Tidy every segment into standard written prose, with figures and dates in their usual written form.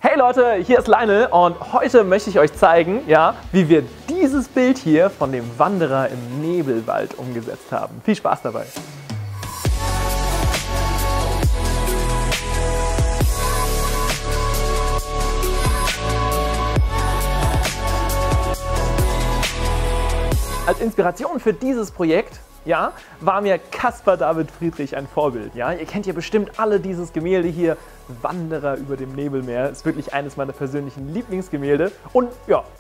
Hey Leute, hier ist Lionel und heute möchte ich euch zeigen, wie wir dieses Bild hier von dem Wanderer im Nebelwald umgesetzt haben. Viel Spaß dabei! Als Inspiration für dieses Projekt war mir Caspar David Friedrich ein Vorbild. Ja? Ihr kennt ja bestimmt alle dieses Gemälde hier, Wanderer über dem Nebelmeer. Ist wirklich eines meiner persönlichen Lieblingsgemälde und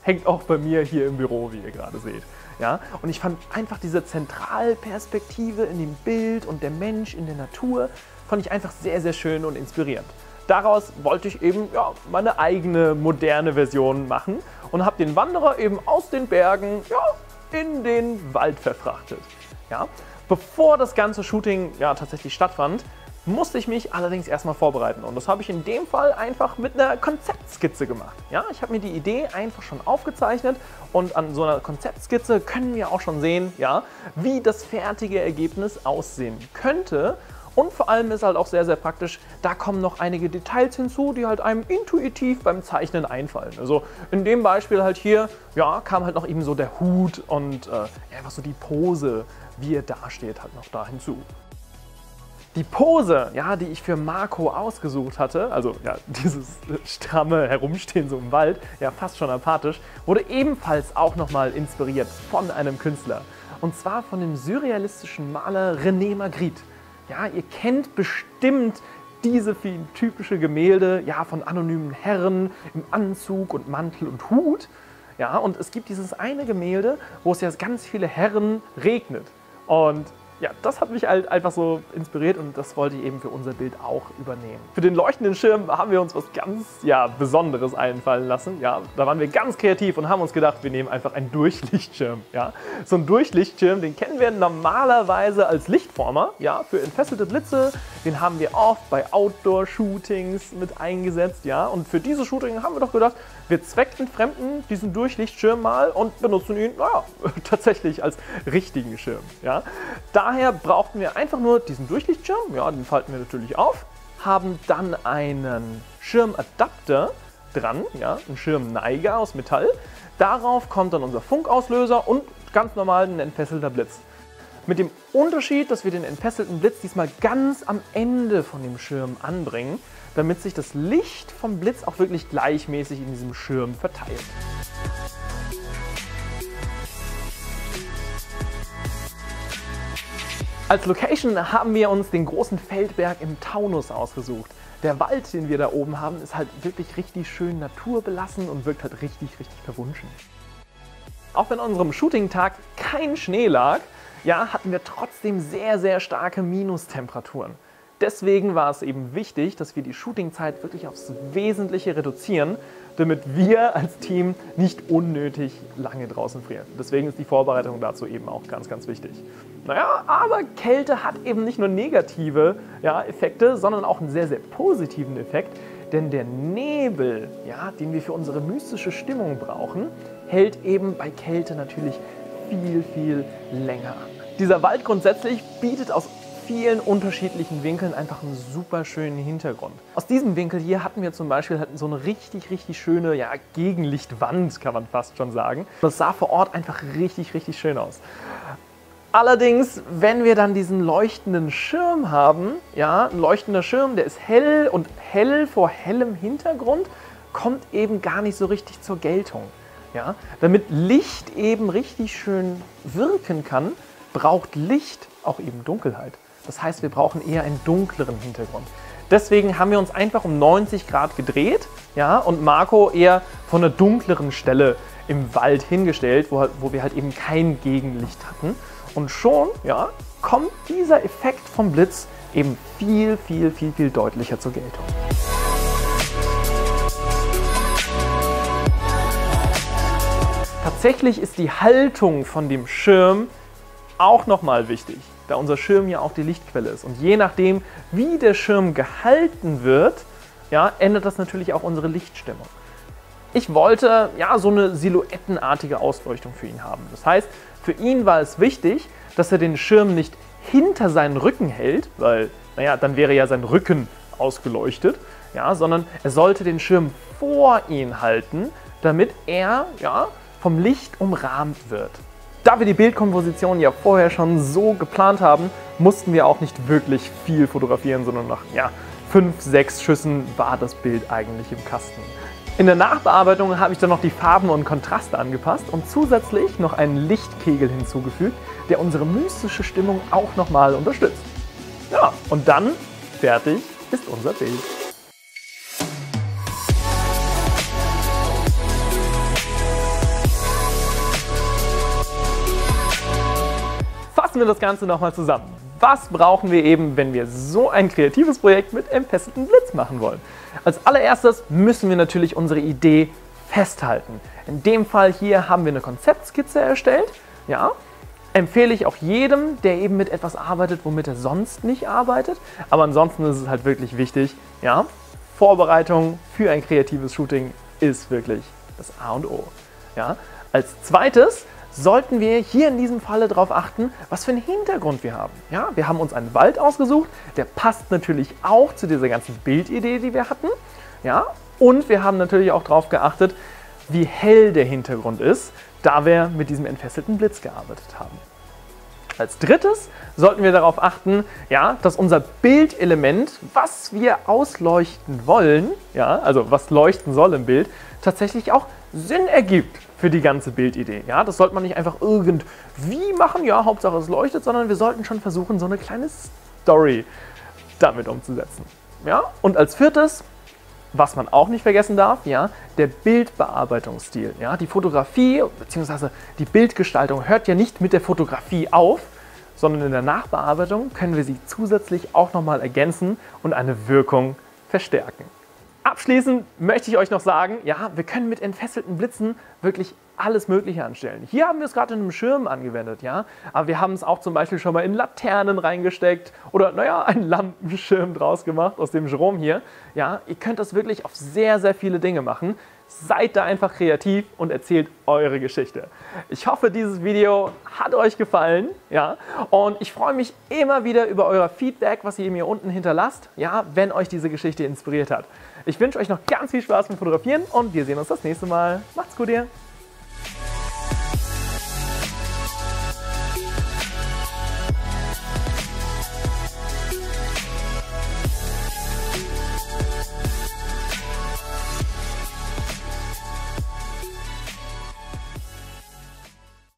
hängt auch bei mir hier im Büro, wie ihr gerade seht. Ja? Und ich fand einfach diese Zentralperspektive in dem Bild und der Mensch in der Natur, fand ich einfach sehr, sehr schön und inspirierend. Daraus wollte ich eben meine eigene moderne Version machen und habe den Wanderer eben aus den Bergen in den Wald verfrachtet. Ja? Bevor das ganze Shooting tatsächlich stattfand, musste ich mich allerdings erstmal vorbereiten. Und das habe ich in dem Fall einfach mit einer Konzeptskizze gemacht. Ja? Ich habe mir die Idee einfach schon aufgezeichnet und an so einer Konzeptskizze können wir auch schon sehen, wie das fertige Ergebnis aussehen könnte. Und vor allem ist halt auch sehr, sehr praktisch, da kommen noch einige Details hinzu, die halt einem intuitiv beim Zeichnen einfallen. Also in dem Beispiel halt hier, kam halt noch eben so der Hut und einfach so die Pose, wie er dasteht, halt noch da hinzu. Die Pose, die ich für Marco ausgesucht hatte, also dieses stramme Herumstehen so im Wald, fast schon apathisch, wurde ebenfalls auch nochmal inspiriert von einem Künstler. Und zwar von dem surrealistischen Maler René Magritte. Ja, ihr kennt bestimmt diese vielen typische Gemälde von anonymen Herren im Anzug und Mantel und Hut. Ja, und es gibt dieses eine Gemälde, wo es ganz viele Herren regnet. Und das hat mich halt einfach so inspiriert und das wollte ich eben für unser Bild auch übernehmen. Für den leuchtenden Schirm haben wir uns was ganz Besonderes einfallen lassen. Ja, da waren wir ganz kreativ und haben uns gedacht, wir nehmen einfach einen Durchlichtschirm. Ja. So einen Durchlichtschirm, den kennen wir normalerweise als Lichtformer für entfesselte Blitze. Den haben wir oft bei Outdoor-Shootings mit eingesetzt. Ja. Und für diese Shooting haben wir doch gedacht, wir zweckentfremden diesen Durchlichtschirm mal und benutzen ihn tatsächlich als richtigen Schirm. Ja. Daher brauchten wir einfach nur diesen Durchlichtschirm, den falten wir natürlich auf, haben dann einen Schirmadapter dran, einen Schirmneiger aus Metall. Darauf kommt dann unser Funkauslöser und ganz normal ein entfesselter Blitz. Mit dem Unterschied, dass wir den entfesselten Blitz diesmal ganz am Ende von dem Schirm anbringen, damit sich das Licht vom Blitz auch wirklich gleichmäßig in diesem Schirm verteilt. Als Location haben wir uns den großen Feldberg im Taunus ausgesucht. Der Wald, den wir da oben haben, ist halt wirklich richtig schön naturbelassen und wirkt halt richtig, richtig verwunschen. Auch wenn an unserem Shooting-Tag kein Schnee lag, hatten wir trotzdem sehr, sehr starke Minustemperaturen. Deswegen war es eben wichtig, dass wir die Shootingzeit wirklich aufs Wesentliche reduzieren, damit wir als Team nicht unnötig lange draußen frieren. Deswegen ist die Vorbereitung dazu eben auch ganz, ganz wichtig. Aber Kälte hat eben nicht nur negative Effekte, sondern auch einen sehr, sehr positiven Effekt. Denn der Nebel, den wir für unsere mystische Stimmung brauchen, hält eben bei Kälte natürlich viel, viel länger an. Dieser Wald grundsätzlich bietet aus vielen unterschiedlichen Winkeln einfach einen super schönen Hintergrund. Aus diesem Winkel hier hatten wir zum Beispiel so eine richtig, richtig schöne Gegenlichtwand, kann man fast schon sagen. Das sah vor Ort einfach richtig, richtig schön aus. Allerdings, wenn wir dann diesen leuchtenden Schirm haben, ein leuchtender Schirm, der ist hell und hell vor hellem Hintergrund, kommt eben gar nicht so richtig zur Geltung. Ja? Damit Licht eben richtig schön wirken kann, braucht Licht auch eben Dunkelheit. Das heißt, wir brauchen eher einen dunkleren Hintergrund. Deswegen haben wir uns einfach um 90 Grad gedreht und Marco eher von einer dunkleren Stelle im Wald hingestellt, wo wir halt eben kein Gegenlicht hatten. Und schon kommt dieser Effekt vom Blitz eben viel, viel, viel, viel deutlicher zur Geltung. Tatsächlich ist die Haltung von dem Schirm auch nochmal wichtig, da unser Schirm ja auch die Lichtquelle ist. Und je nachdem, wie der Schirm gehalten wird, ändert das natürlich auch unsere Lichtstimmung. Ich wollte so eine silhouettenartige Ausleuchtung für ihn haben. Das heißt, für ihn war es wichtig, dass er den Schirm nicht hinter seinen Rücken hält, weil dann wäre ja sein Rücken ausgeleuchtet, sondern er sollte den Schirm vor ihn halten, damit er vom Licht umrahmt wird. Da wir die Bildkomposition ja vorher schon so geplant haben, mussten wir auch nicht wirklich viel fotografieren, sondern nach 5, 6 Schüssen war das Bild eigentlich im Kasten. In der Nachbearbeitung habe ich dann noch die Farben und Kontraste angepasst und zusätzlich noch einen Lichtkegel hinzugefügt, der unsere mystische Stimmung auch nochmal unterstützt. Ja, und dann fertig ist unser Bild. Fassen wir das Ganze nochmal zusammen. Was brauchen wir eben, wenn wir so ein kreatives Projekt mit entfesseltem Blitz machen wollen? Als allererstes müssen wir natürlich unsere Idee festhalten. In dem Fall hier haben wir eine Konzeptskizze erstellt. Ja, empfehle ich auch jedem, der eben mit etwas arbeitet, womit er sonst nicht arbeitet. Aber ansonsten ist es halt wirklich wichtig, Vorbereitung für ein kreatives Shooting ist wirklich das A und O. Ja, als zweites sollten wir hier in diesem Falle darauf achten, was für einen Hintergrund wir haben. Ja, wir haben uns einen Wald ausgesucht, der passt natürlich auch zu dieser ganzen Bildidee, die wir hatten. Ja, und wir haben natürlich auch darauf geachtet, wie hell der Hintergrund ist, da wir mit diesem entfesselten Blitz gearbeitet haben. Als drittes sollten wir darauf achten, dass unser Bildelement, was wir ausleuchten wollen, also was leuchten soll im Bild, tatsächlich auch Sinn ergibt für die ganze Bildidee. Ja, das sollte man nicht einfach irgendwie machen, Hauptsache es leuchtet, sondern wir sollten schon versuchen, so eine kleine Story damit umzusetzen. Ja, und als viertes, was man auch nicht vergessen darf, der Bildbearbeitungsstil. Ja, die Fotografie bzw. die Bildgestaltung hört ja nicht mit der Fotografie auf, sondern in der Nachbearbeitung können wir sie zusätzlich auch nochmal ergänzen und eine Wirkung verstärken. Abschließend möchte ich euch noch sagen, wir können mit entfesselten Blitzen wirklich alles Mögliche anstellen. Hier haben wir es gerade in einem Schirm angewendet, aber wir haben es auch zum Beispiel schon mal in Laternen reingesteckt oder einen Lampenschirm draus gemacht aus dem Jerome hier. Ja, ihr könnt das wirklich auf sehr, sehr viele Dinge machen. Seid da einfach kreativ und erzählt eure Geschichte. Ich hoffe, dieses Video hat euch gefallen, und ich freue mich immer wieder über euer Feedback, was ihr mir unten hinterlasst, wenn euch diese Geschichte inspiriert hat. Ich wünsche euch noch ganz viel Spaß beim Fotografieren und wir sehen uns das nächste Mal. Macht's gut, ihr!